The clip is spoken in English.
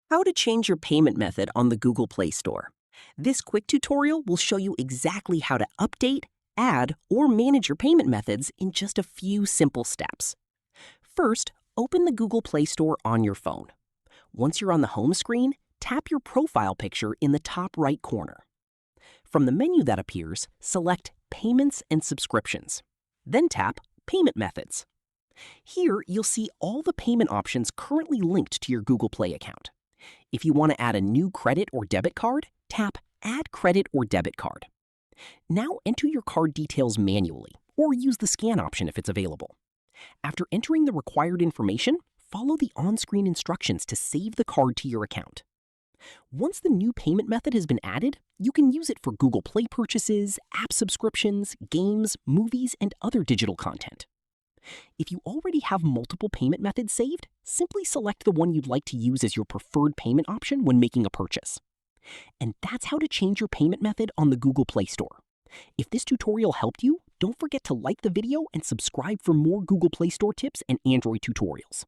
How to change your payment method on the Google Play Store. This quick tutorial will show you exactly how to update, add, or manage your payment methods in just a few simple steps. First, open the Google Play Store on your phone. Once you're on the home screen, tap your profile picture in the top right corner. From the menu that appears, select Payments and Subscriptions. Then tap Payment Methods. Here, you'll see all the payment options currently linked to your Google Play account. If you want to add a new credit or debit card, tap Add Credit or Debit Card. Now enter your card details manually, or use the scan option if it's available. After entering the required information, follow the on-screen instructions to save the card to your account. Once the new payment method has been added, you can use it for Google Play purchases, app subscriptions, games, movies, and other digital content. If you already have multiple payment methods saved, simply select the one you'd like to use as your preferred payment option when making a purchase. And that's how to change your payment method on the Google Play Store. If this tutorial helped you, don't forget to like the video and subscribe for more Google Play Store tips and Android tutorials.